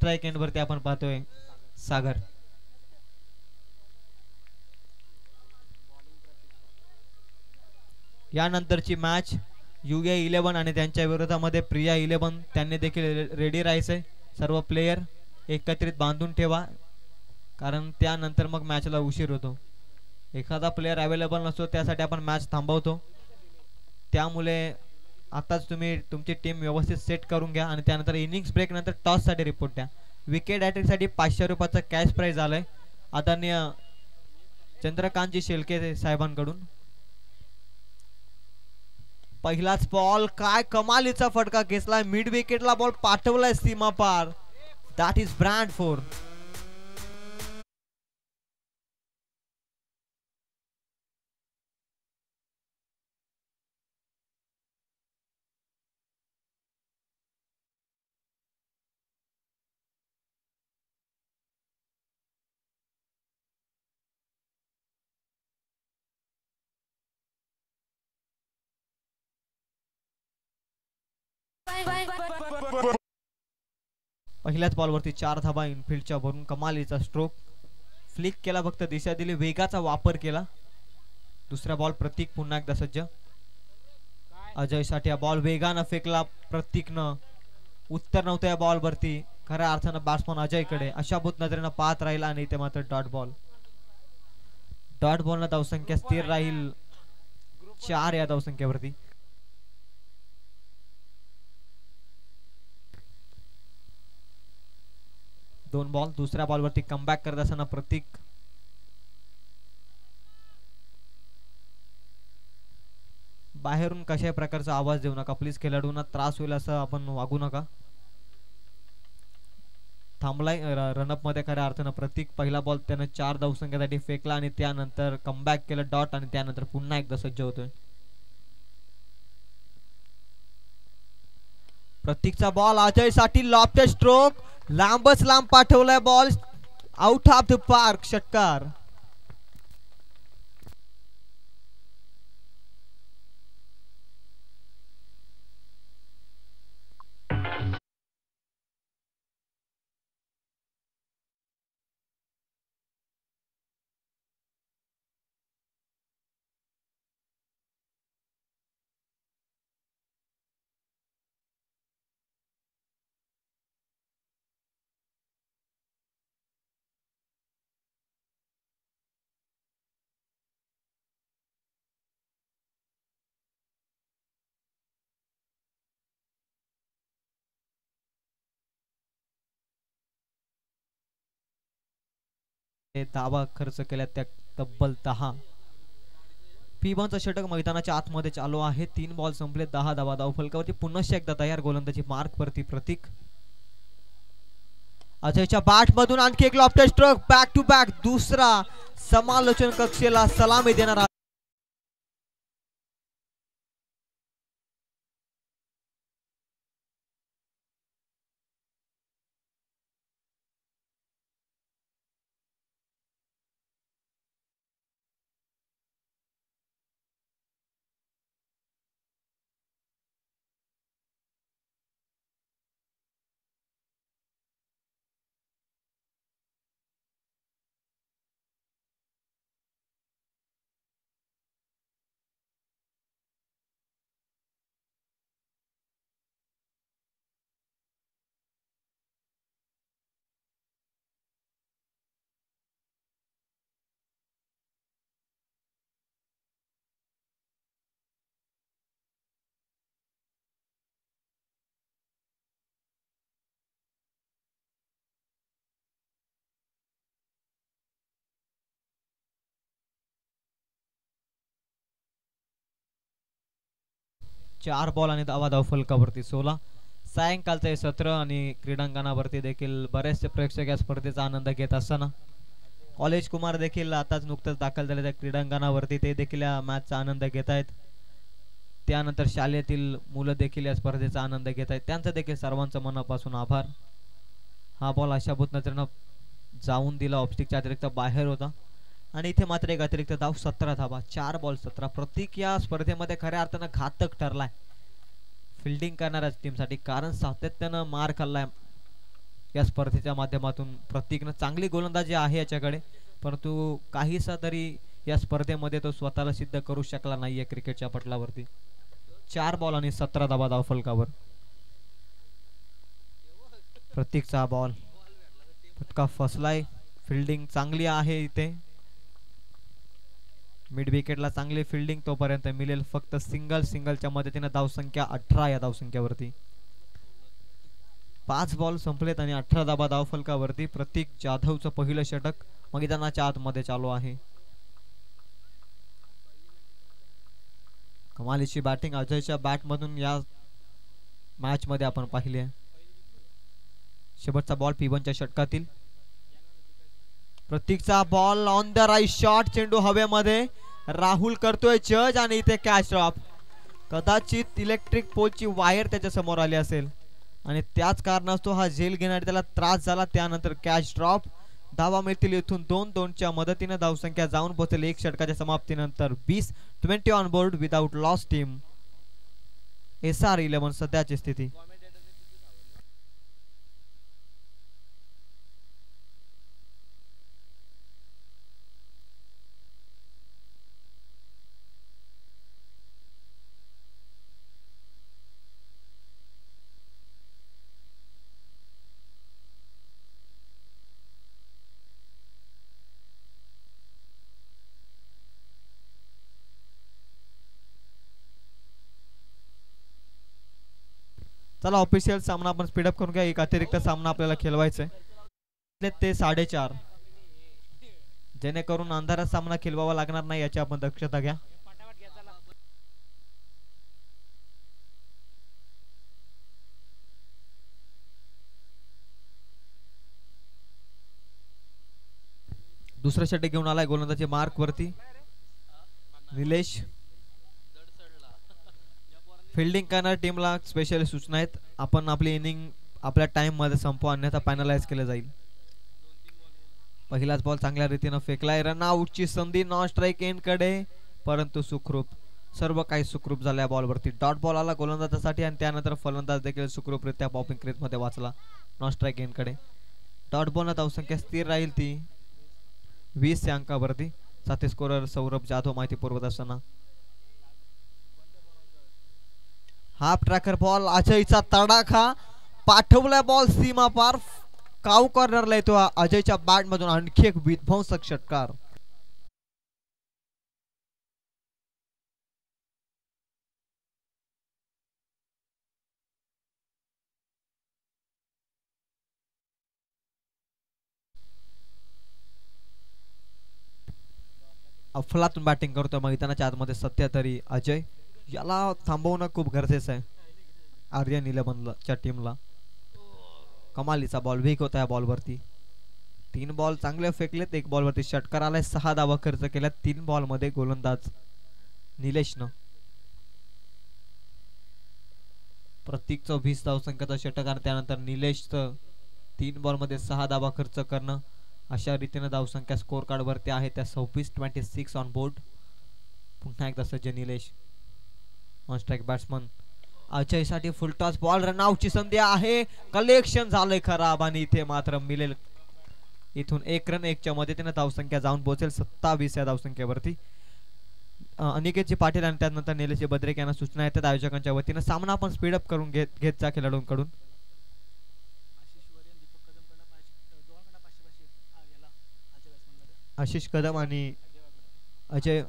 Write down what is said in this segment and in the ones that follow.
Strike end वरती आपण पाहतोय सागर. यानंतरची मॅच UA11 आणि त्यांच्या विरोधामध्ये प्रिया 11. त्यांनी देखील रेडी राहायचंय. सर्व प्लेयर एकत्रित बांधून ठेवा, कारण त्यानंतर मग मॅचला उशीर होतो. एखादा प्लेयर अवेलेबल नसतो त्यासाठी आपण मॅच थांबवतो. त्यामुळे आताच तुम्ही तुमची टीम व्यवस्थित सेट करून घ्या आणि त्यानंतर इनिंग्स ब्रेक नंतर टॉस साठी रिपोर्ट द्या. विकेट हॅट्रिक साठी 500 रुपयाचा कॅश प्राइज आलाय आदरणीय चंद्रकांतजी शेळके साहेबांकडून. पहिलाच बॉल, काय कमालीचा फटका घेतलाय, मिड विकेटला बॉल पाठवलाय सीमा पार. That is brand 4. पहिल्याच बॉलवरती 4 धाबा इनफिल्डच्या भरून कमालीचा स्ट्रोक. फ्लिक केला, फक्त दिशा दिली, वेगाचा वापर केला. दुसरा बॉल प्रतीक पुन्हा एकदा सज्ज. अजय साठी हा बॉल वेगानं फेकला प्रतीकनं. उत्तर नव्हतं या बॉलवरती. खऱ्या अर्थानं बॅट्समन अजयकडे अशाभूत नजरेनं पाहत राहील आणि इथे मात्र डॉट बॉल. डॉट बॉलनं धावसंख्या स्थिर राहील 4 या धावसंख्येवरती. दोन बॉल. दुसऱ्या बॉलवरती कमबॅक करत असताना प्रतीक. बाहेरून कशाही प्रकारचा आवाज देऊ नका प्लीज, खेळाडूंना त्रास होईल असं आपण वागू नका. थांबलाय रनअप मध्ये खऱ्या अर्थानं प्रतीक. पहिला बॉल त्यानं 4 धावसंख्येसाठी फेकला आणि त्यानंतर कमबॅक केलं डॉट आणि त्यानंतर पुन्हा एकदा सज्ज होतोय. प्रतीकचा बॉल अजय साठी लॉफ्टेड स्ट्रोक, लांबच लांब पाठवलाय ball, out of the park, षटकार. धावा खर्च केल्या त्या तब्बल 10. P1चं षटक मैदानाच्या आतमध्ये चालू आहे. 3 बॉल संपले, 10 धावा. धावफलकावरती पुन्हा एकदा तयार गोलंदाजी मार्क वरती प्रतीक. अजयच्या बॅट मधून आणखी एक lofted stroke, back to back दुसरा. समालोचन कक्षेला सलामी देणारा चार बॉल आणि धावफलकावरती 16. सायंकाळचं हे सत्र आणि क्रीडांगणावरती देखील बरेचसे प्रेक्षक या स्पर्धेचा आनंद घेत असताना कॉलेज कुमार देखील आताच नुकतंच दाखल झाले त्या क्रीडांगणावरती, ते देखील या मॅचचा आनंद घेत आहेत. त्यानंतर शाळेतील मुलं देखील या स्पर्धेचा आनंद घेत आहेत, त्यांचं देखील सर्वांचं मनापासून आभार. हा बॉल अशाभूत नजरेनं जाऊन दिला, ऑफस्टिकच्या अतिरिक्त बाहेर होता आणि इथे मात्र एक अतिरिक्त धाव. 17 धावा, 4 बॉल 17. प्रतीक या स्पर्धेमध्ये खऱ्या अर्थानं घातक ठरलाय फिल्डिंग करणाऱ्या टीमसाठी, कारण सातत्यानं मार खाल्लाय या स्पर्धेच्या माध्यमातून प्रतीकनं चांगली गोलंदाजी आहे याच्याकडे, परंतु काहीसा तरी या स्पर्धेमध्ये तो स्वतःला सिद्ध करू शकला नाहीये क्रिकेटच्या पटलावरती. 4 बॉल आणि 17 धावा धावफलकावर. प्रतीकचा बॉल फटका फसलाय. फिल्डिंग चांगली आहे इथे, मिड विकेटला चांगली फिल्डिंग तोपर्यंत मिळेल फक्त सिंगलच्या मदतीने धावसंख्या 18 या धावसंख्येवरती. 5 बॉल संपलेत आणि 18 धावा धावफलकावरती. प्रतीक जाधवचं पहिलं षटक मैदानाच्या आतमध्ये चालू आहे. कमालीची बॅटिंग अजयच्या बॅट मधून या मॅच मध्ये आपण पाहिली आहे. शेवटचा बॉल P1च्या षटकातील. प्रतीकचा ball on the right shot, चेंडू हवेमध्ये. राहुल करतोय जज आणि इथे कॅच ड्रॉप. कदाचित इलेक्ट्रिक पोलची वायर त्याच्या समोर आली असेल आणि त्याच कारणास्तव हा झेल घेण्यासाठी त्याला त्रास झाला. त्यानंतर कॅच ड्रॉप. धावा मिळतील इथून 2-2च्या मदतीने धावसंख्या जाऊन पोहोचेल 1 षटकाच्या समाप्तीनंतर 20 on board without loss team. SR11 सध्याची स्थिती. चला ऑफिशियल सामना आपण स्पीडअप करून घ्या. एक अतिरिक्त सामना आपल्याला खेळवायचा आहे ते 4:30, जेणेकरून अंधारात सामना खेळवावा लागणार नाही याची आपण दक्षता घ्या. दुसरा षटक घेऊन आलाय गोलंदाजी मार्क वरती निलेश. फिल्डिंग करणार टीमला स्पेशल सूचना आहेत. आपण आपली इनिंग आपल्या टाइम मध्ये संपवा, अन्यथा पॅनलाइज केलं जाईल. पहिलाच बॉल चांगल्या रीतीने फेकलाय. रन आउटची संधी नॉन स्ट्राइक एंड कडे, परंतु सुखरूप सर्व काही सुखरूप झाल्या. बॉलवरती डॉट बॉल आला गोलंदाजासाठी आणि त्यानंतर फलंदाज देखील सुखरूपरित्या पॉपिंग क्रीज मध्ये वाचला नॉन स्ट्राइक एंड कडे. डॉट बॉल धावसंख्या स्थिर राहील ती 20 या अंकावरती. साथी स्कोरर सौरभ जाधव माहिती पुरवत असताना हाफ ट्रॅकर बॉल अजयचा तडाखा पाठवला. बॉल सीमा पार काऊ कॉर्नरला येतो. अजयच्या बॅट मधून आणखी एक विध्वंसक षटकार. अफलातून बॅटिंग करतो मैदानाच्या आतमध्ये सध्या तरी अजय. याला थांबवणं खूप गरजेचं आहे आर्यन 11च्या टीमला. कमालीचा बॉल वीक होता या बॉलवरती. 3 बॉल चांगले फेकलेत, 1 बॉलवरती षटकार आलाय. 6 धावा खर्च केल्या 3 बॉल मध्ये गोलंदाज निलेशनं. प्रतीकचं 20 धावसंख्येचा षटक आणि त्यानंतर निलेशचं 3 बॉल मध्ये 6 धावा खर्च करणं. अशा रीतीने धावसंख्या स्कोर कार्ड वरती आहे त्या 26 ऑन बोर्ड. पुन्हा एकदा सज्ज Nilesh. On strike batsman Ajay साठी फुलटॉस बॉल. रनआउटची संधी आहे. कलेक्शन झालंय खराब आणि इथे मात्र मिळेल इथून 1 रन. 1च्या मदतीने धावसंख्या जाऊन पोहोचेल 27 या धावसंख्येवरती. अनिकेतजी पाटील आणि त्यानंतर निलेशजी बद्रेक यांना सूचना येतात आयोजकांच्या वतीने. सामना आपण स्पीडअप करून घेत जा खेळाडूंकडून. आशिष कदम आणि अजय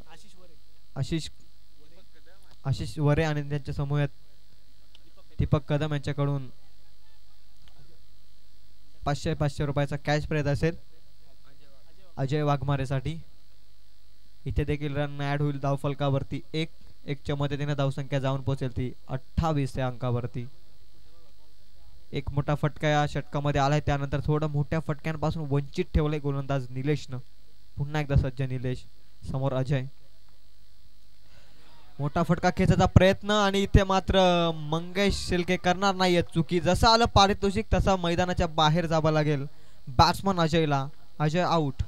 आशिष वरे आणि त्यांच्या समूहात दीपक कदम यांच्याकडून 500 रुपयाचा कॅश प्राइज असेल अजय वाघमारेसाठी. इथे देखील रन ऍड होईल धावफलकावरती. 1-1च्या मदतीने धावसंख्या जाऊन पोहोचेल ती 28 या अंकावरती. एक मोठा फटका या षटकामध्ये आलाय. त्यानंतर थोडं मोठ्या फटक्यांपासून वंचित ठेवले गोलंदाज निलेशनं. पुन्हा एकदा सज्ज निलेश समोर अजय. मोठा फटका खेचायचा प्रयत्न आणि इथे मात्र मंगेश शिल्के करणार नाहीये चुकी. जसं आलं पारितोषिक तसा मैदानाच्या बाहेर जावं लागेल बॅट्समन अजयला. अजय आउट.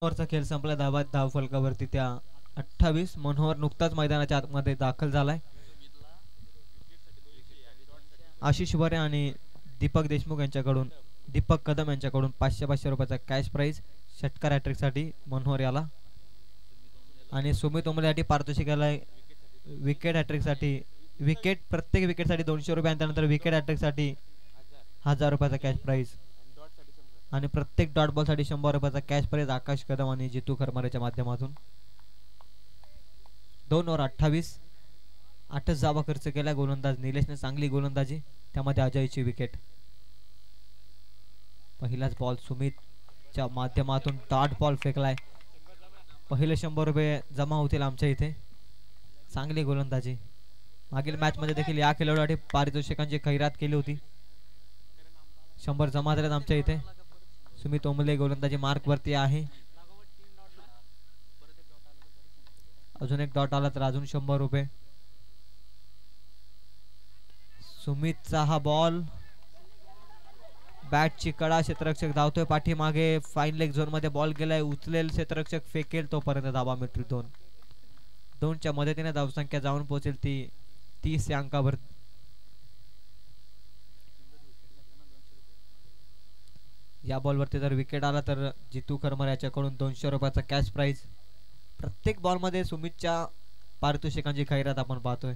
वरचा खेळ संपला. धाव फलकावरती त्या 28. मनोहर नुकताच मैदानाच्या आतमध्ये दाखल झालाय. आशिष वरे आणि दीपक देशमुख यांच्याकडून दीपक कदम यांच्याकडून 500 रुपयाचा कॅश प्राइज षटकार हॅट्रिक साठी मनोहर याला. आणि सुमित उमरेसाठी पारितोषिक आलाय विकेट हॅट्रिक साठी. प्रत्येक विकेट साठी 200 रुपये. त्यानंतर विकेट हॅट्रिक साठी 1000 रुपयाचा कॅश प्राइज. आणि प्रत्येक डॉट बॉल साठी 100 रुपयाचा कॅश प्राइज आकाश कदम आणि जितू खरमारेच्या माध्यमातून. 2 ओव्हर 28. 8 धावा खर्च केला. गोलंदाज निलेशने चांगली गोलंदाजी, त्यामध्ये अजयची विकेट. पहिलाच बॉल सुमितच्या माध्यमातून डॉट बॉल फेकलाय. पहिले 100 रुपये जमा होतील आमच्या इथे. चांगली गोलंदाजी. मागील मॅच मध्ये देखील या खेळाडूसाठी पारितोषिकांची खैरात केली होती. 100 जमा झालेत आमच्या इथे. सुमित ओमले गोलंदाजी मार्क वरती आहे. अजून एक डॉट आला तर अजून 100 रुपये. सुमितचा हा बॉल बॅटची कडा. क्षेत्ररक्षक धावतोय पाठीमागे. फाईन लेग झोन मध्ये बॉल गेलाय. उचलेल क्षेत्ररक्षक, फेकेल तोपर्यंत धावा मिळतील 2. 2च्या मदतीने धावसंख्या जाऊन पोहोचेल ती 30 या अंकावर. या बॉलवरती जर विकेट आला तर जितू खरमर याच्याकडून 200 रुपयाचा कॅश प्राइज. प्रत्येक बॉल मध्ये सुमितच्या पारितोषिकांची खैरात आपण पाहतोय.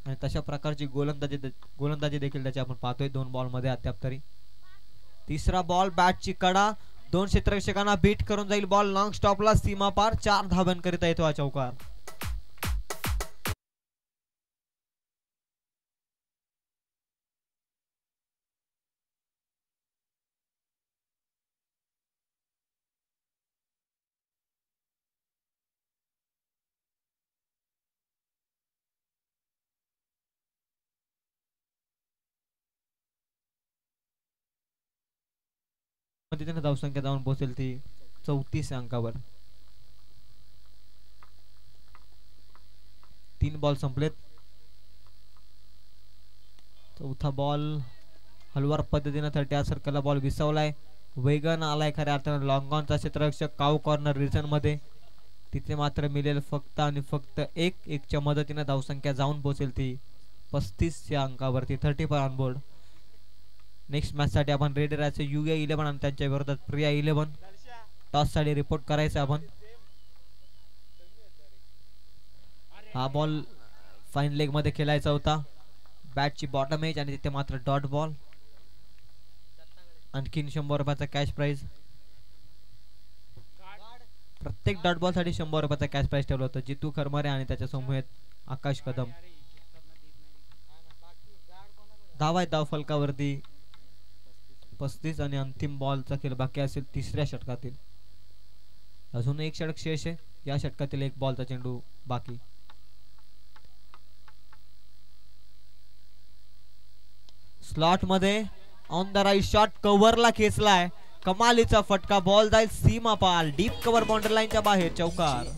आणि तशा प्रकारची गोलंदाजी देखील त्याची आपण पाहतोय 2 बॉल मध्ये अद्याप तरी. तिसरा बॉल बॅटची कडा. 2 क्षेत्ररक्षकांना बीट करून जाईल बॉल लॉंग स्टॉपला. सीमा पार. 4 धावांकरिता येतो हा चौकार. पद्धतीने धावसंख्या जाऊन पोहोचेल ती 34 अंकावर. 3 बॉल संपलेत. चौथा बॉल हलवार पद्धतीने 30 सर्कलला बॉल विसवलाय. वेगन आलाय खऱ्या अर्थाने लॉंग ऑनचा क्षेत्ररक्षक काऊ कॉर्नर रिजन मध्ये. तिथे मात्र मिळेल फक्त आणि फक्त 1-1च्या मदतीने धावसंख्या जाऊन पोहोचेल ती 35 या अंकावरती. 34 ऑन बोर्ड. नेक्स्ट मॅच साठी आपण रेडी राहायचं. UA11 आणि त्यांच्या विरोधात प्रिया 11. टॉस साठी रिपोर्ट करायचं आपण. हा बॉल फाईन लेग मध्ये खेळायचा होता. बॅटची बॉटम एज आणि तिथे मात्र डॉट बॉल. आणखीन 100 रुपयाचा कॅश प्राइज. प्रत्येक डॉट बॉल साठी 100 रुपयाचा कॅश प्राइज ठेवलं होतं. जितू खरमारे आणि त्याच्या समूहात आकाश कदम. धावा आहेत धाव फलकावरती 35. आणि अंतिम बॉलचा खेळ बाकी असेल 3ऱ्या षटकातील. अजून एक षटक शेष आहे. या षटकातील 1 बॉलचा चेंडू बाकी. स्लॉट मध्ये ऑन द राईट शॉट कव्हरला खेचलाय. कमालीचा फटका. बॉल जाईल सीमा पाल. डीप कव्हर बाउंड्री लाईनच्या बाहेर. चौकार.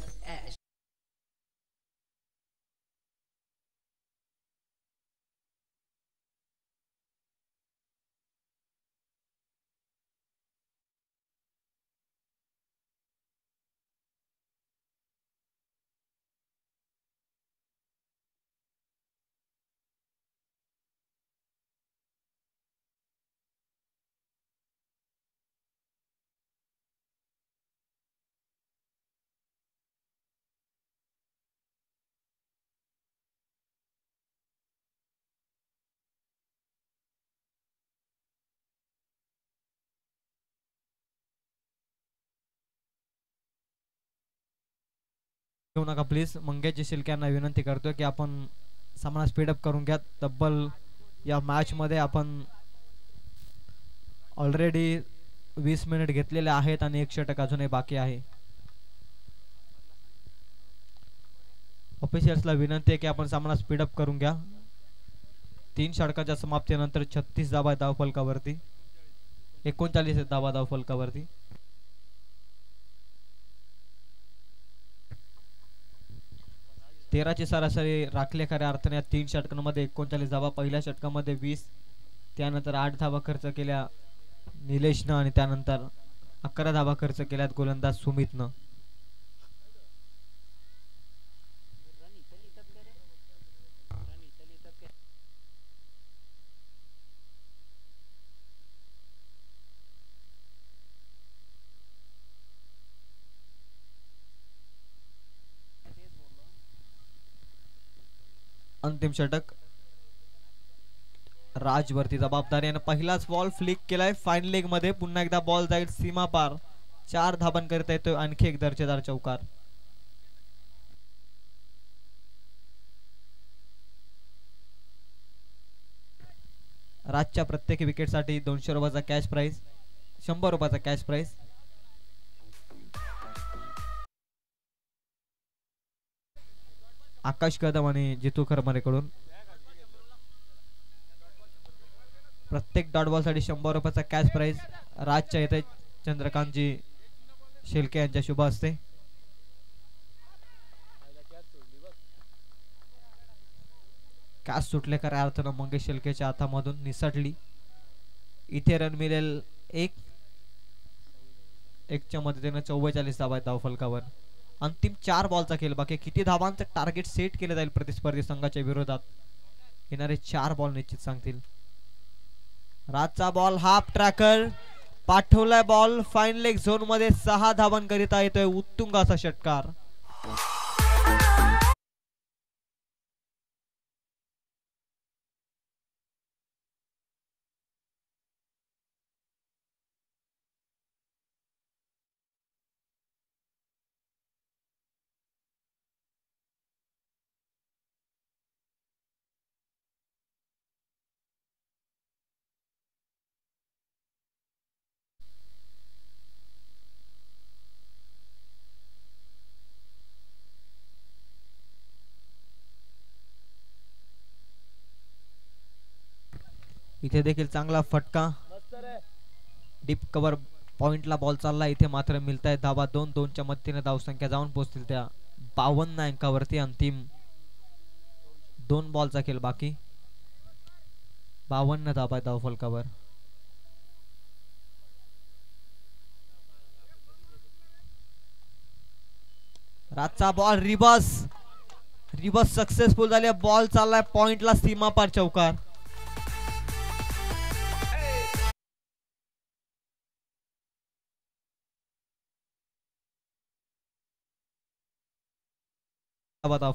घेऊ नका प्लीज. मंगेश शिल्के यांना विनंती करतोय की आपण सामना स्पीडअप करून घ्या. तब्बल या मॅच मध्ये आपण ऑलरेडी 20 मिनिट घेतलेले आहेत आणि 1 षटक अजूनही बाकी आहे. ऑफिशियल्सला विनंती आहे की आपण सामना स्पीडअप करून घ्या. 3 षटकाच्या समाप्तीनंतर 36 धावा धाव फलकावरती. 39 धावा धाव फलकावरती. 13ची सरासरी राखले खऱ्या अर्थाने या 3 षटकांमध्ये. 39 धावा. पहिल्या षटकामध्ये 20. त्यानंतर 8 धावा खर्च केल्या निलेशनं आणि त्यानंतर 11 धावा खर्च केल्यात गोलंदाज सुमितनं. अंतिम षटक राजवरती जबाबदारी आणि पहिलाच बॉल फ्लिक केलाय फाईन लेग मध्ये. पुन्हा एकदा बॉल जाईल सीमा पार. 4 धाबन करता येतोय आणखी एक दर्जेदार चौकार. राजच्या प्रत्येक विकेटसाठी 200 रुपयाचा कॅश प्राइज, 100 रुपयाचा कॅश प्राइज. आकाश कदम आणि जितू खरमारेकडून प्रत्येक डॉट बॉल साठी 100 रुपयाचा कॅश प्राइज. राजच्या इथे चंद्रकांतजी शेलके यांच्या शुभ हस्ते. कॅच सुटले खऱ्या अर्थानं मंगेश शेलकेच्या हातामधून निसटली. इथे रन मिळेल 1च्या मदतीने 44 धावा आहेत धावफलकावर. अंतिम 4 बॉलचा खेळ बाकी. किती धावांचं टार्गेट सेट केलं जाईल प्रतिस्पर्धी संघाच्या विरोधात येणारे 4 बॉल निश्चित सांगतील. राजचा बॉल हाफ ट्रॅकर पाठवलाय बॉल फाईन लेग झोन मध्ये. 6 धावन करिता येतोय उत्तुंग असा षटकार. इथे देखील चांगला फटका. डीप कव्हर पॉइंटला बॉल चालला. इथे मात्र मिळताय धावा 2-2च्या मदतीने धावसंख्या जाऊन पोहोचतील त्या 52 अंकावरती. अंतिम 2 बॉलचा खेळ बाकी. 52 धावा धावफलकावर. राजचा बॉल रिवर्स सक्सेसफुल झाले. बॉल चाललाय पॉइंटला सीमा पार चौकार.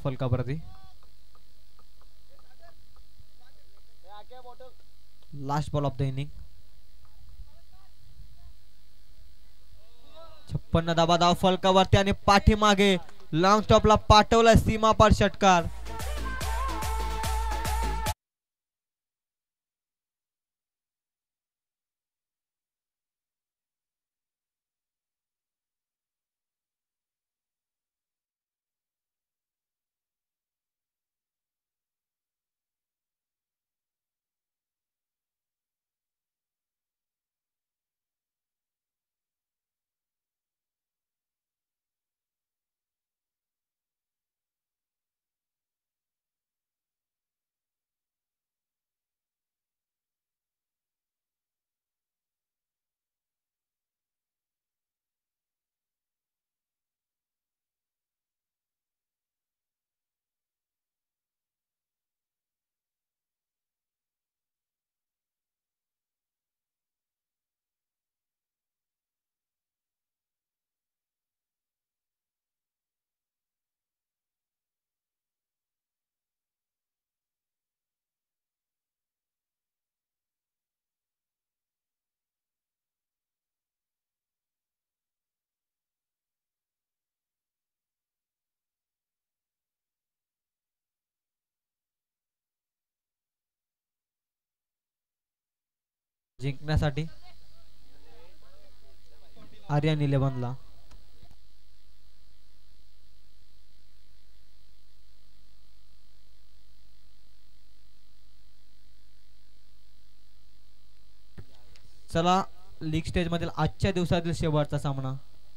फलकावरती last ball of the inning. 56 धावा धाव फलकावरती आणि पाठीमागे लॉंग स्टॉपला पाठवलाय सीमा पार षटकार. जिंकण्यासाठी आर्यन 11 ला. चला लीग स्टेज मधील आजच्या दिवसातील शेवटचा सामना.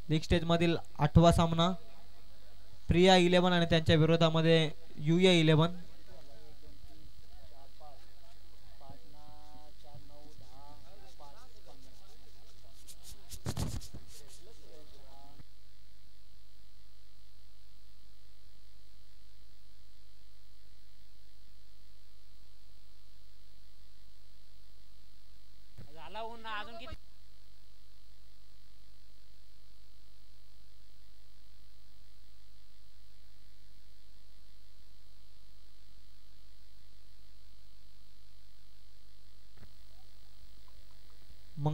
लीग स्टेज मधील 8वा सामना. प्रिया 11 आणि त्यांच्या विरोधामध्ये यूए 11.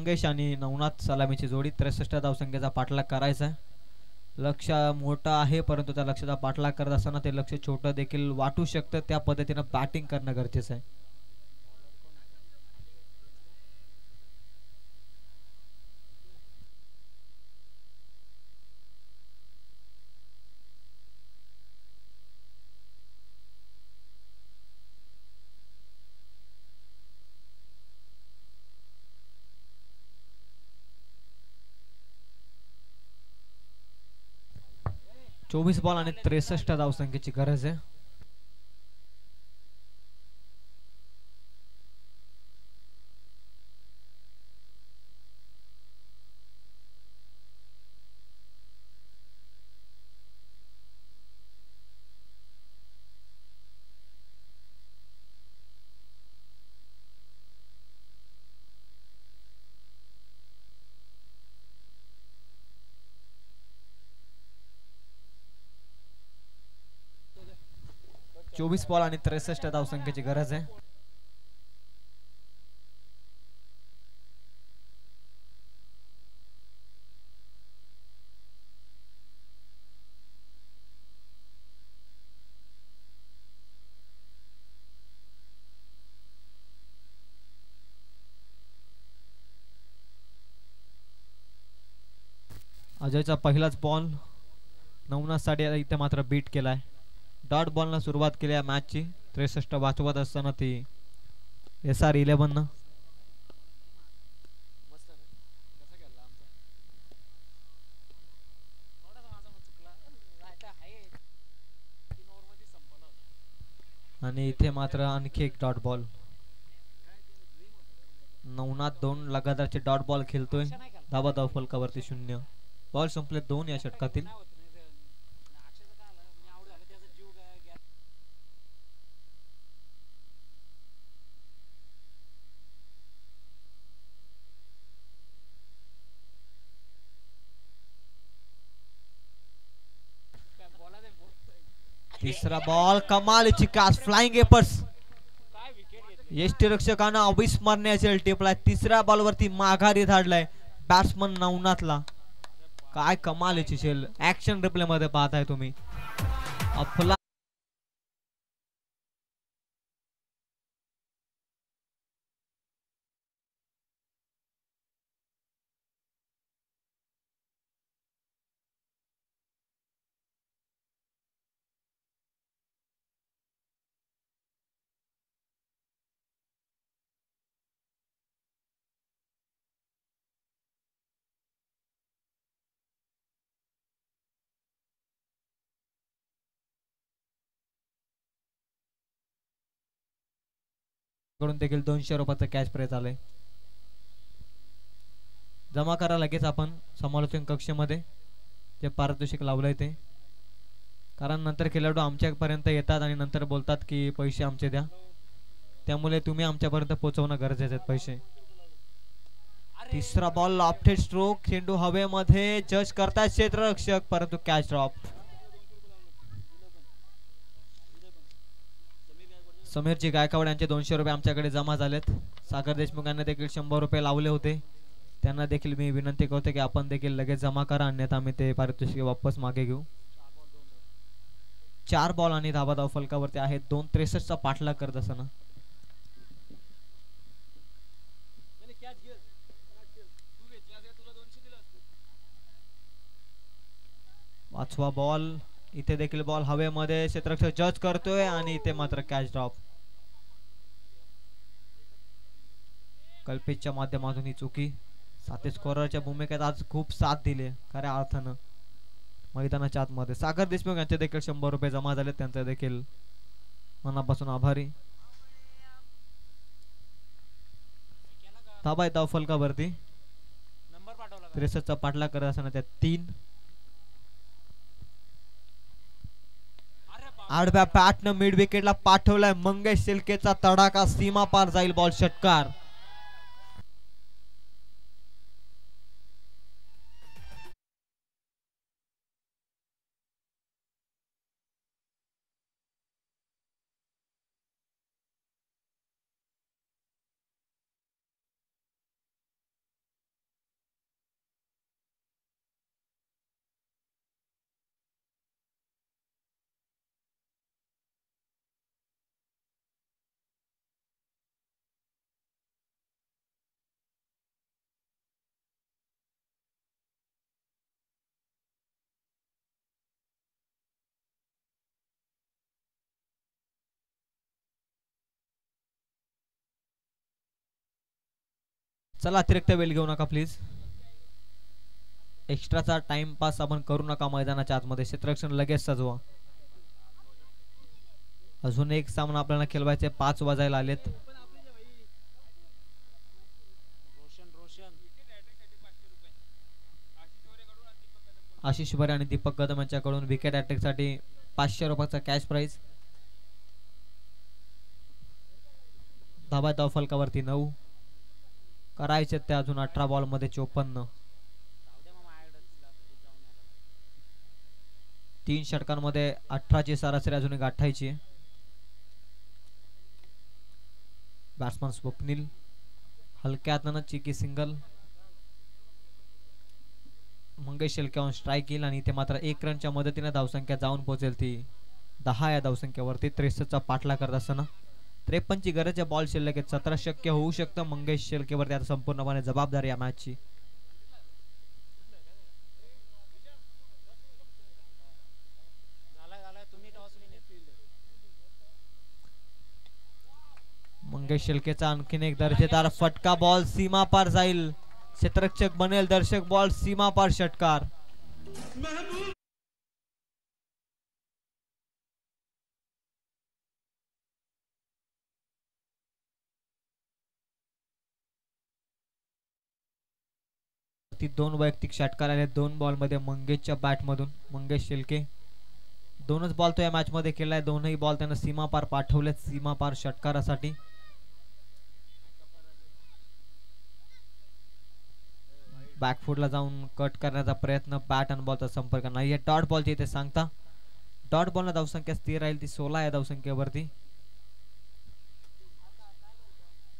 मंगेश आणि नवनाथ सलामीची जोडी 63 धावसंख्येचा पाठलाग करायचा आहे. लक्ष मोठं आहे परंतु त्या लक्षाचा पाठलाग करत असताना ते लक्ष छोटं देखील वाटू शकतं. त्या पद्धतीनं बॅटिंग करणं गरजेचं आहे. चोवीस बॉल आणि 63 धावसंख्येची गरज आहे. चोवीस बॉल आणि 63 धावसंख्येची गरज आहे. अजयचा पहिलाच बॉल नवनाथ साठी इथे मात्र बीट केलाय. डॉट बॉलनं सुरुवात केली आहे मॅचची. 63 वाचवत असताना ती SR11 न आणि इथे मात्र आणखी एक डॉट बॉल. नवनाथ 2 लगातारचे डॉट बॉल खेळतोय. धाबा धाव फलकावरती 0. बॉल संपले 2 या षटकातील. तिसरा बॉल कमालीची कॅच फ्लाइंग एपर्स. यष्टीरक्षकांना अविस्मरणीय टिपलाय. तिसऱ्या बॉलवरती माघारी धाडलाय बॅट्समन नवनाथला. काय कमालीची शेल ऍक्शन रिप्ले मध्ये पाहताय तुम्ही. अफला कडून देखील 200 रुपयाचं कॅश प्राइज आलंय. जमा करा लगेच आपण समालोचन कक्षामध्ये जे पारितोषिक लावलंय ते. कारण नंतर खेळाडू आमच्यापर्यंत येतात आणि नंतर बोलतात की पैसे आमचे द्या. त्यामुळे तुम्ही आमच्यापर्यंत पोहोचवणं गरजेचे आहेत पैसे. तिसरा बॉल लॉफ्टेड स्ट्रोक. चेंडू हवेमध्ये जज करतायत क्षेत्ररक्षक परंतु कॅच ड्रॉप. समीरजी गायकवाड यांचे 200 रुपये आमच्याकडे जमा झालेत. सागर देशमुख यांना देखील 100 रुपये लावले होते. त्यांना देखील मी विनंती करतो की आपण देखील लगेच जमा करा अन्यथा आम्ही ते पारितोषिक वापस मागे घेऊ. 4 बॉल आणि धाबा धाव फलकावरती आहेत. 2.63 चा पाठलाग करत असताना पाचवा बॉल. इथे देखील बॉल हवेमध्ये क्षेत्ररक्षक जज करतोय आणि इथे मात्र कॅच ड्रॉप. कल्पेशच्या माध्यमातून ही चुकी. साथी स्कोररच्या भूमिकेत आज खूप साथ दिली खऱ्या अर्थानं मैदानाच्या आतमध्ये. सागर देशमुख यांचे देखील 100 रुपये जमा झाले. त्यांचे देखील मनापासून आभारी. धाबा धाव फलकावरती 63 चा पाठलाग करत असताना त्यात 3. आडव्या बॅटनं मिड विकेटला पाठवलाय. मंगेश सिल्केचा तडाखा सीमा पार जाईल. बॉल षटकार. चला अतिरिक्त वेळ घेऊ नका प्लीज. एक्स्ट्राचा टाइमपास आपण करू नका मैदानाच्या आतमध्ये. क्षेत्ररक्षण लगेच सजवा. अजून एक सामना आपल्याला खेळवायचे. 5 वाजायला आलेत. आशिष बरे आणि दीपक कदम यांच्याकडून विकेट अटॅक साठी 500 रुपयाचा कॅश प्राइज. धाबा धाव फलकावरती 9 करायचे ते अजून 18 बॉल मध्ये 54. 3 षटकांमध्ये 18ची सरासरी अजून गाठायची. बॅट्समन स्वप्नील हलक्या हातानं cheeky single. Mangesh Shelke on strike येईल आणि इथे मात्र 1 रनच्या मदतीने धावसंख्या जाऊन पोहोचेल ती 10 या धावसंख्येवरती. 63चा पाठला करत असताना 53ची गरज आहे. बॉल शिल्लक 17 शक्य होऊ शकतं मंगेश शेलकेवरती आता संपूर्णपणे जबाबदारी या मॅचची. मंगेश शेलकेचा आणखीन एक दर्जेदार फटका. बॉल सीमा पार जाईल. क्षेत्ररक्षक बनेल दर्शक. बॉल सीमा पार षटकार. ती 2 वैयक्तिक षटकार आले 2 बॉल मध्ये मंगेशच्या बॅट मधून. मंगेश शेलके 2च बॉल तो या मॅच मध्ये केलाय. 2ही बॉल त्यानं सीमा पार पाठवलेत सीमा पार षटकारासाठी. बॅकफुटला जाऊन कट करण्याचा प्रयत्न. बॅट आणि बॉलचा संपर्क नाहीये. डॉट बॉलची इथे सांगता. डॉट बॉलला धावसंख्या स्थिर राहील ती 16 या धावसंख्येवरती.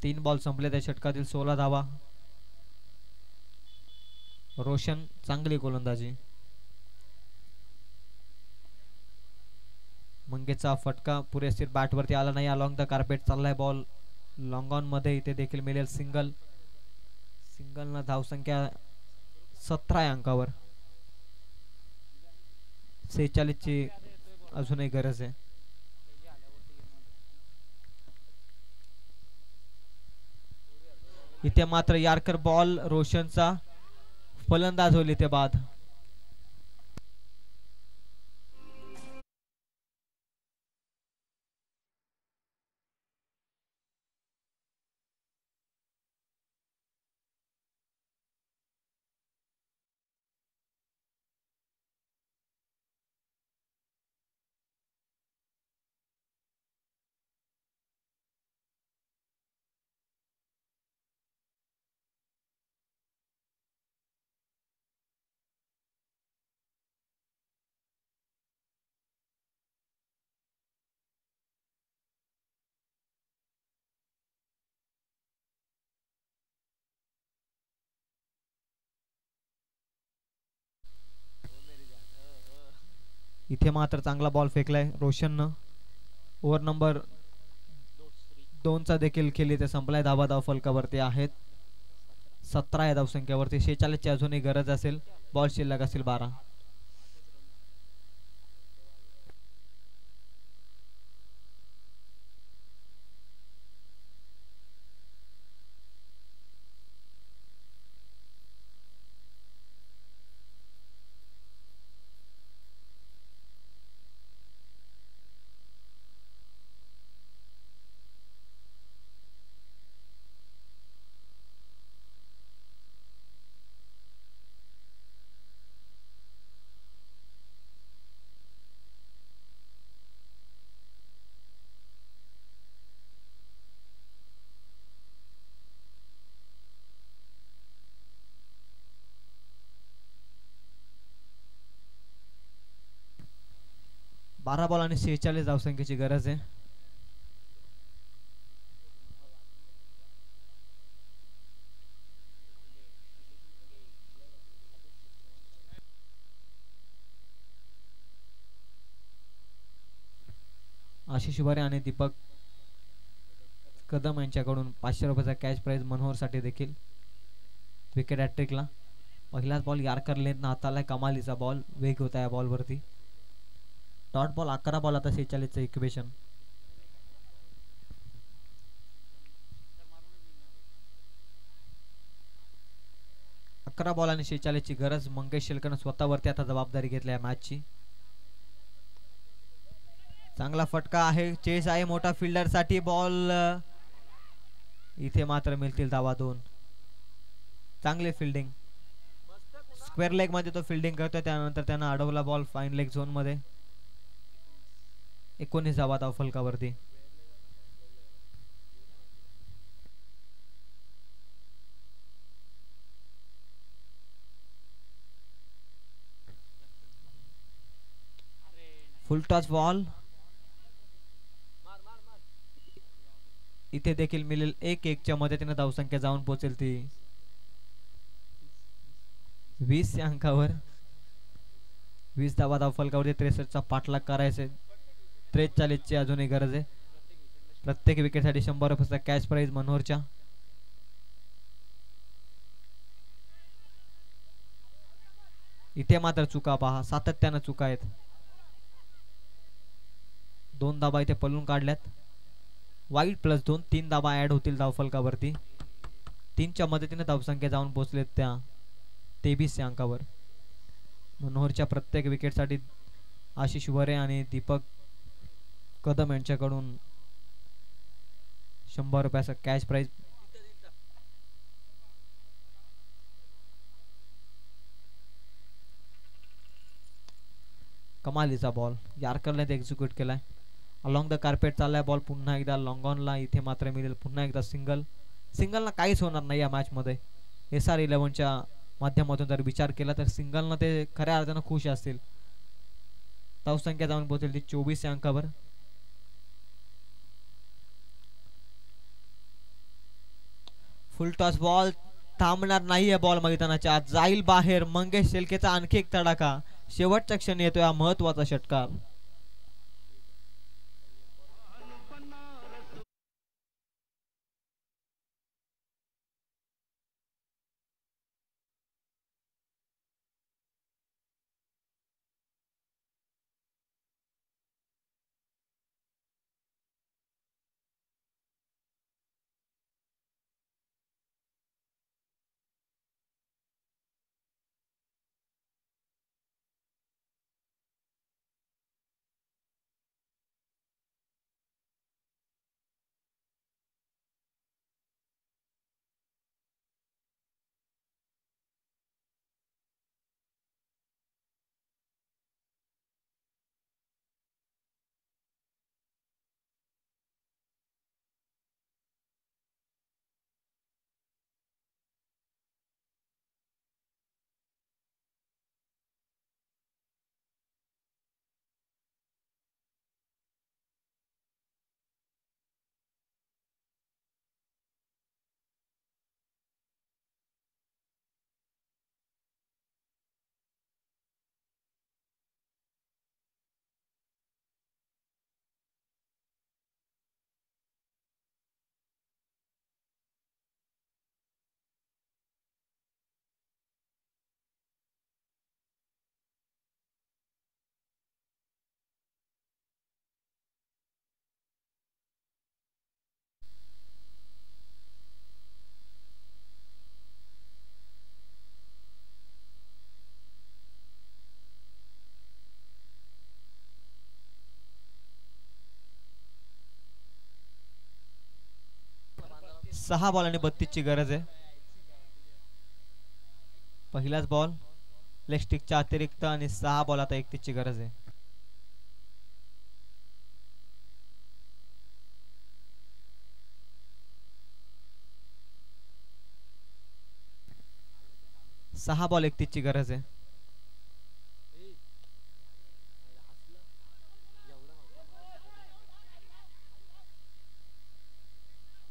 3 बॉल संपले त्या षटकातील 16 धावा. रोशन चांगली गोलंदाजी. मंगेशचा फटका पुरेशीर बॅट वरती आला नाही. अलॉंग द कार्पेट चाललाय बॉल लॉंग ऑन मध्ये. इथे देखील मिळेल सिंगल. सिंगल ना धावसंख्या 17 या अंकावर. 46ची अजूनही गरज आहे. इथे मात्र यार्कर बॉल रोशनचा फलंदाज होईल इथे बाद. इथे मात्र चांगला बॉल फेकलाय रोशननं. ओव्हर नंबर 2चा देखील खेळ इथे संपलाय. धावा धाव फलकावरती आहेत 17 या धावसंख्येवरती. 46ची अजूनही गरज असेल. बॉल शिल्लक असेल 12. बारा बॉल आणि 46 धावसंख्येची गरज आहे. आशिष बरे आणि दीपक कदम यांच्याकडून 500 रुपयाचा कॅश प्राइज मनोहर साठी देखील. विकेट हॅट्रिकला पहिलाच बॉल यार्कर लेन हाताला. कमालीचा बॉल. वेग होता या बॉल वरती. डॉट बॉल 11 बॉल आता 46चं इक्वेशन. 11 बॉल आणि 46ची गरज. मंगेश शेलकरनं स्वतःवरती आता जबाबदारी घेतली आहे मॅचची. चांगला फटका आहे, चेस आहे मोठा फिल्डर साठी. बॉल इथे मात्र मिळतील धावा 2. चांगले फिल्डिंग, स्क्वेअर लेग मध्ये तो फिल्डिंग करतोय. त्यानंतर त्यानं अडवला बॉल फाईन लेग झोन मध्ये. 19 धावा धाव फलकावरती. फुल टॉस बॉल इथे देखील मिळेल 1-1च्या मदतीने धावसंख्या जाऊन पोहोचेल ती 20 या अंकावर. 20 धावा धाव फलकावरती. 63चा पाठलाग करायचे. 43ची अजूनही गरज आहे. प्रत्येक विकेटसाठी 100 रुपयाचा कॅश प्राइज मनोहरच्या. इथे मात्र चुका पहा, सातत्यानं चुका आहेत. 2 धाबा इथे पळून काढल्यात. वाईट +2, 3 धाबा ऍड होतील धावफलकावरती. 3च्या मदतीने धावसंख्या जाऊन पोहोचलेत त्या 23 या अंकावर. मनोहरच्या प्रत्येक विकेटसाठी आशिष वरे आणि दीपक कदम यांच्याकडून 100 रुपयाचा कॅश प्राइज. कमालीचा बॉल यार्करने एक्झिक्यूट केलाय. अलॉंग द कार्पेट चाललाय बॉल. पुन्हा एकदा लॉंग ऑनला. इथे मात्र मिळेल पुन्हा एकदा सिंगल. सिंगलना काहीच होणार नाही या मॅच मध्ये. SR11च्या माध्यमातून जर विचार केला तर सिंगलनं ते खऱ्या अर्थानं खुश असतील. धावसंख्या जाऊन पोहोचेल ती 24 या अंकावर. फुल टॉस बॉल थांबणार नाहीये. बॉल मैदानाच्या आत जाईल बाहेर. मंगेश शेलकेचा आणखी एक तडाखा. शेवटच्या क्षणी येतोय हा महत्वाचा षटकार. सहा बॉल आणि 32 ची गरज आहे. पहिलाच बॉल लेग स्टिकच्या अतिरिक्त आणि 6 बॉल आता 31 ची गरज आहे. सहा बॉल 31 ची गरज आहे.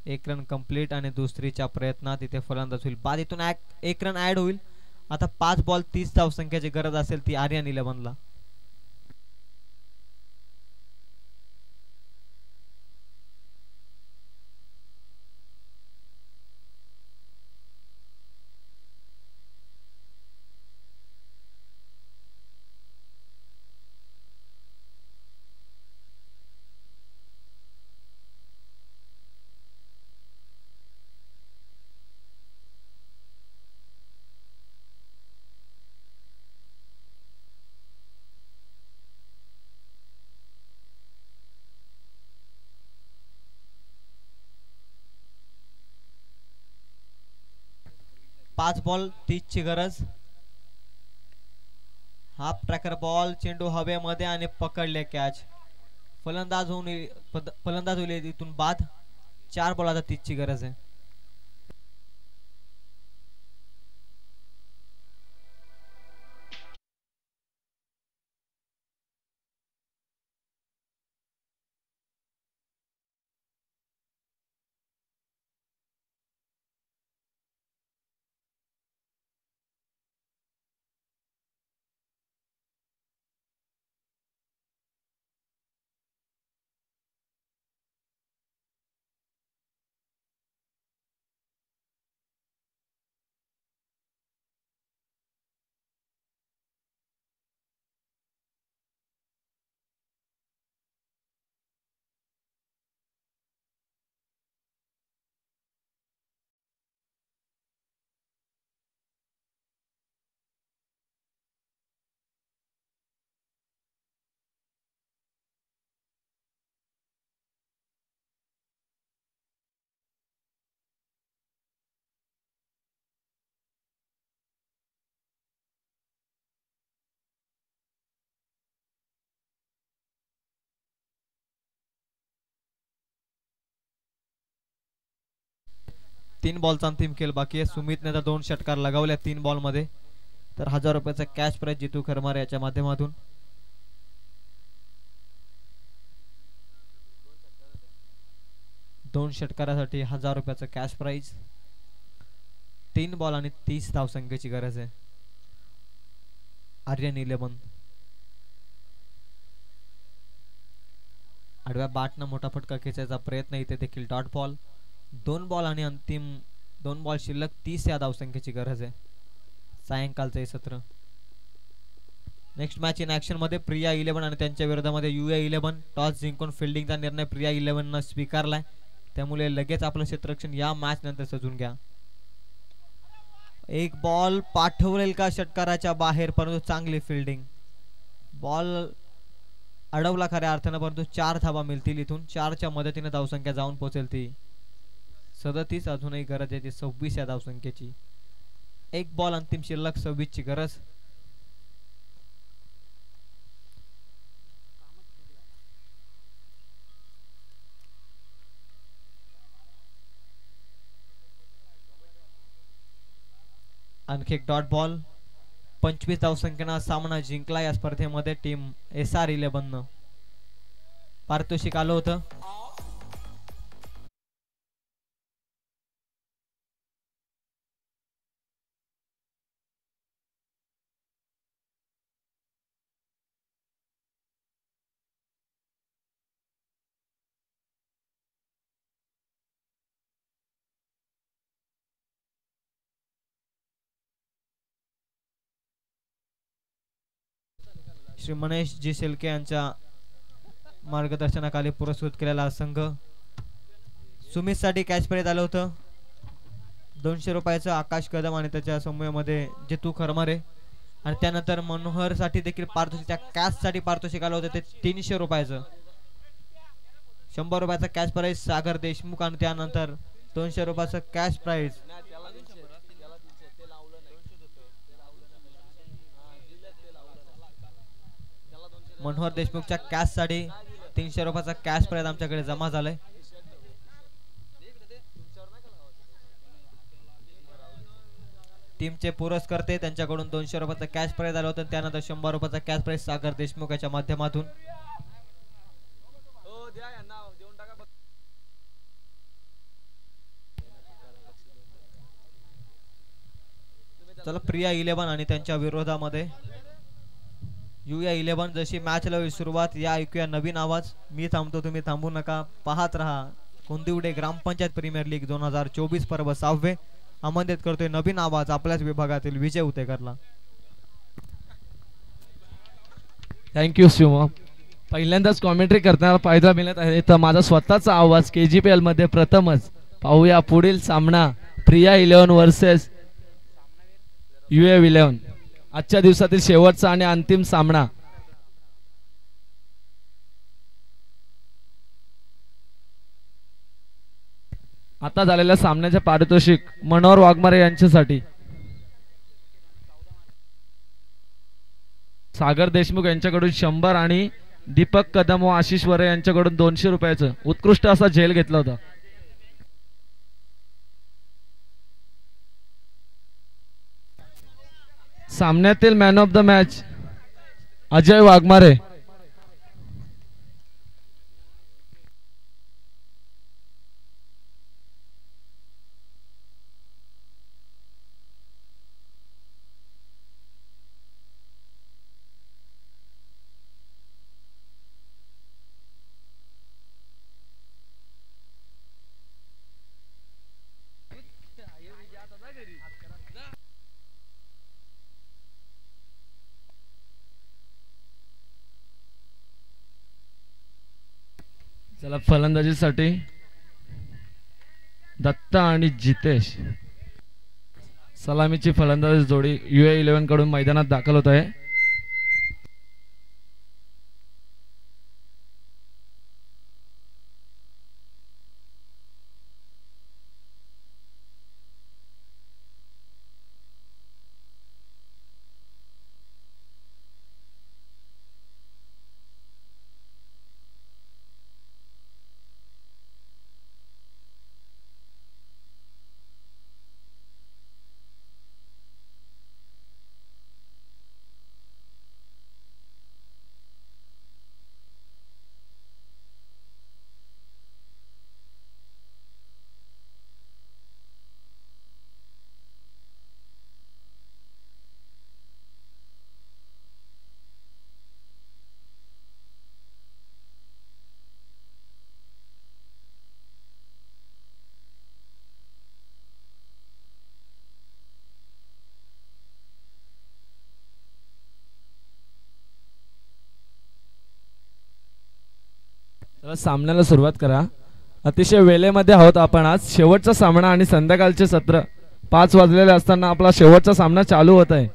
एक रन कंप्लीट आणि दुसरीच्या प्रयत्नात इथे फलंदाज होईल बाद. इथून एक रन ऍड होईल. आता 5 बॉल 30 धावसंख्येची गरज असेल ती आर्यन 11ला. 5 बॉल 30 ची गरज. हाफ ट्रॅकर बॉल, चेंडू हवेमध्ये आणि पकडले कॅच. फलंदाज होईल इथून बाद. 4 बॉल आता 30 ची गरज आहे. तीन बॉलचा अंतिम खेळ बाकी आहे. सुमितने तर 2 षटकार लगावल्या 3 बॉल मध्ये. तर 1000 रुपयाचा कॅश प्राइज जितू खरमारे याच्या माध्यमातून. दोन षटकारासाठी 1000 रुपयाचा कॅश प्राइज. 3 बॉल आणि 30 धावसंख्येची गरज आहे. आर्यन 11 आडव्या बॅटनं मोठा फटका खेचायचा प्रयत्न. इथे देखील डॉट बॉल. 2 बॉल आणि अंतिम 2 बॉल शिल्लक. 30 या धावसंख्येची गरज आहे. सायंकाळचं हे सत्र. नेक्स्ट मॅच इन ऍक्शन मध्ये प्रिया 11 आणि त्यांच्या विरोधामध्ये UA 11. टॉस जिंकून फिल्डिंगचा निर्णय प्रिया 11 न स्वीकारलाय. त्यामुळे लगेच आपलं क्षेत्ररक्षण या मॅच नंतर सजून घ्या. एक बॉल पाठवलेल का षटकाराच्या बाहेर, परंतु चांगली फिल्डिंग. बॉल अडवला खऱ्या अर्थानं, परंतु 4 धावा मिळतील इथून. 4च्या मदतीने धावसंख्या जाऊन पोहोचेल ती 37. अजूनही गरज आहे ती 26 या धावसंख्येची. एक बॉल अंतिम शिल्लक. 26 ची गरज. आणखी एक डॉट बॉल. 25 धावसंख्येनं सामना जिंकला या स्पर्धेमध्ये टीम SR 11 न. पारितोषिक आलं होतं. श्री मनेश जी शेलके यांच्या मार्गदर्शनाखाली पुरस्कृत केलेला संघ. सुमित साठी कॅश प्राइज आलं होतं 200 रुपयाचं. आकाश कदम आणि त्याच्या समूहामध्ये जितू खरमारे. आणि त्यानंतर मनोहर साठी देखील पारितोषिक, कॅश साठी पारितोषिक आलं होतं ते 300 रुपयाचं. 100 रुपयाचा कॅश प्राइज सागर देशमुख आणि त्यानंतर 200 रुपयाचं कॅश प्राइज. मनोहर देशमुखच्या कॅश साठी 300 रुपयाचा कॅश प्राइज आमच्याकडे जमा झालाय. टीमचे पुरस्कर्ते त्यांच्याकडून 200 रुपयाचा कॅश प्राइज आला होता. त्यानंतर 100 रुपयाचा कॅश प्राइज सागर देशमुख याच्या माध्यमातून. चला प्रिया 11 आणि त्यांच्या विरोधामध्ये UA 11. जशी मॅचला होईल सुरुवात, या ऐकूया नवीन आवाज. मी थांबतो, तुम्ही थांबू नका. पाहत रहा कोंदिवडे ग्रामपंचायत प्रीमियर लीग 2024 पर्व 6वे. आमंत्रित करतोय नवीन आवाज आपल्याच विभागातील विजय उतेकरला. थँक्यू शिवम. पहिल्यांदाच कॉमेंट्री करताना फायदा मिळत आहे. तर माझा स्वतःचा आवाज KGPL मध्ये प्रथमच. पाहूया पुढील सामना प्रिया 11 वर्सेस UA 11. आजच्या दिवसातील शेवटचा आणि अंतिम सामना. आता झालेल्या सामन्याचे पारितोषिक मनोहर वाघमारे यांच्यासाठी सागर देशमुख यांच्याकडून 100 आणि दीपक कदम व आशिष वरे यांच्याकडून 200 रुपयाचं उत्कृष्ट असा झेल घेतला होता. सामन्यातील man of the match Ajay Waghmare. चला फलंदाजीसाठी दत्ता आणि जितेश. सलामीची फलंदाजी जोडी UA11 कडून मैदानात दाखल होत आहे. सामन्याला सुरुवात करा. अतिशय वेळेमध्ये आहोत आपण. आज शेवटचा सामना आणि संध्याकाळचे सत्र 5 वाजलेले असताना आपला शेवटचा सामना चालू होत आहे.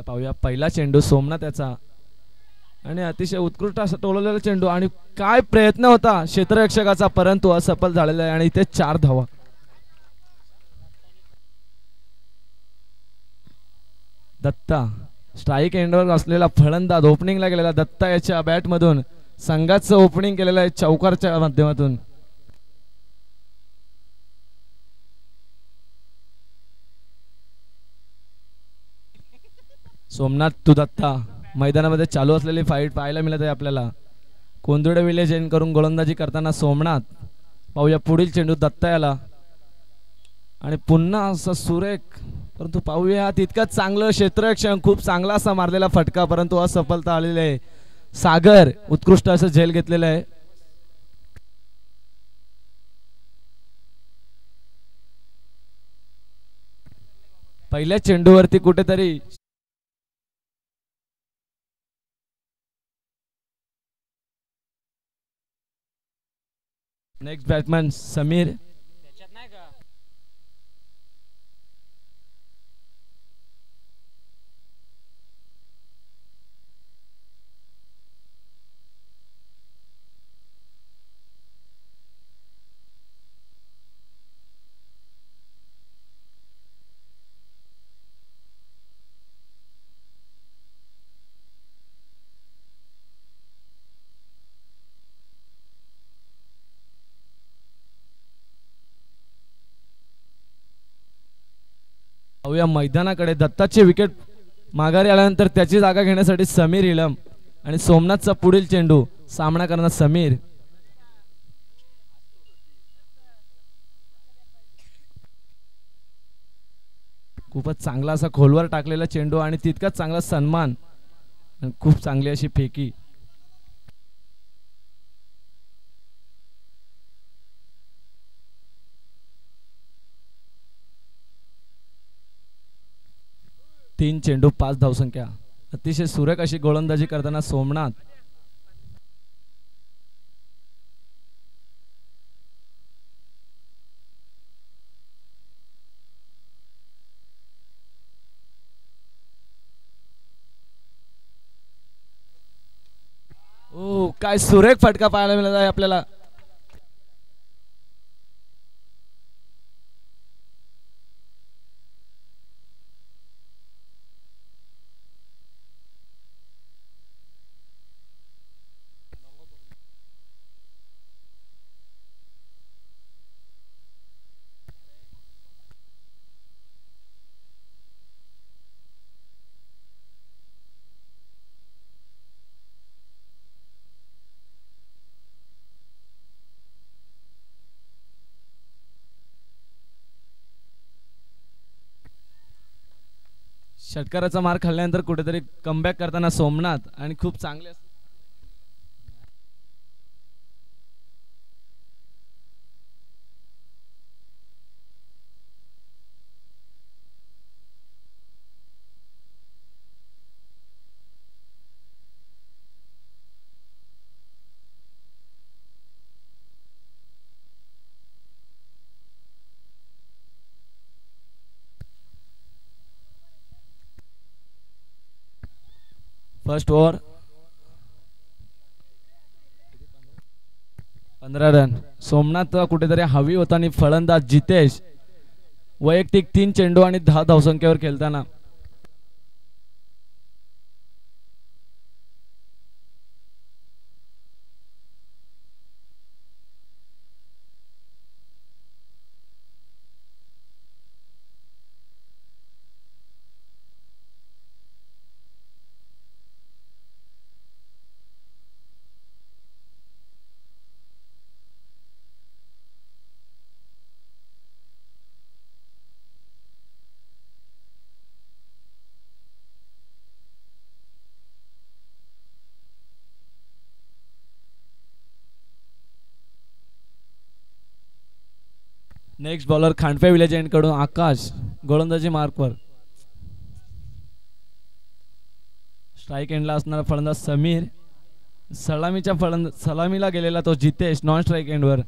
पाहूया पहिला चेंडू सोमनाथ याचा आणि अतिशय उत्कृष्ट असा टोललेला चेंडू आणि काय प्रयत्न होता क्षेत्ररक्षकाचा परंतु असफल झालेला आहे आणि इथे 4 धावा. दत्ता स्ट्राईक एंडवर असलेला फलंदाज ओपनिंगला गेलेला दत्ता याच्या बॅट मधून संघाचं ओपनिंग केलेलं आहे चौकारच्या माध्यमातून. सोमनाथ टू दत्ता मैदानामध्ये चालू असलेली फाईट पाहायला मिळत आहे आपल्याला. कोंदुडे विलेज एंड करून गोलंदाजी करताना सोमनाथ. पाहूया पुढील चेंडू दत्ता याला आणि पुन्हा असं सुरेख परंतु पाहूया तितकंच चांगलं क्षेत्ररक्षण खूप चांगला असा मारलेला फटका परंतु असफलता आलेली आहे. सागर उत्कृष्ट असं झेल घेतलेलं आहे. पहिल्या चेंडूवरती कुठेतरी नेक्स्ट बॅट्समॅन समीर. या मैदानाकडे दत्ताची विकेट माघारी आल्यानंतर त्याची जागा घेण्यासाठी समीर इलम आणि सोमनाथचा पुढील चेंडू सामना करणार समीर. खूपच चांगला असा खोलवर टाकलेला चेंडू आणि तितकाच चांगला सन्मान आणि खूप चांगली अशी फेकी. तीन चेंडू 5 धावसंख्या. अतिशय सुरेख अशी गोलंदाजी करताना सोमनाथ. ओ काय सुरेख फटका पाहायला मिळत आहे आपल्याला. षटकाराचा मार खाल्ल्यानंतर कुठेतरी कमबॅक करताना सोमनाथ आणि खूप चांगले फर्स्ट ओव्हर 15 रन. सोमनाथ कुठेतरी हवी होता आणि फलंदाज जितेश वैयक्तिक 3 चेंडू आणि 10 धावसंख्येवर खेळताना नेक्स्ट बॉलर खांडपे विलेज एंड कडून आकाश गोलंदाजी मार्कवर. स्ट्राईक एंडला असणारा फलंदाज समीर. सलामीला गेलेला तो जितेश नॉन स्ट्राईक एंडवर.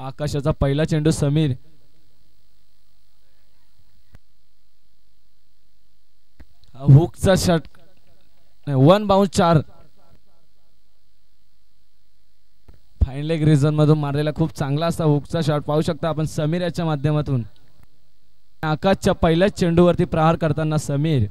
आकाशाचा पहिला चेंडू समीर. हुकचा shot 1 bounce 4. Fine leg region मधून मारलेला खूप चांगला असा हुकचा शॉट पाहू शकता आपण समीर याच्या माध्यमातून. आकाशच्या पहिल्याच चेंडूवरती प्रहार करताना समीर.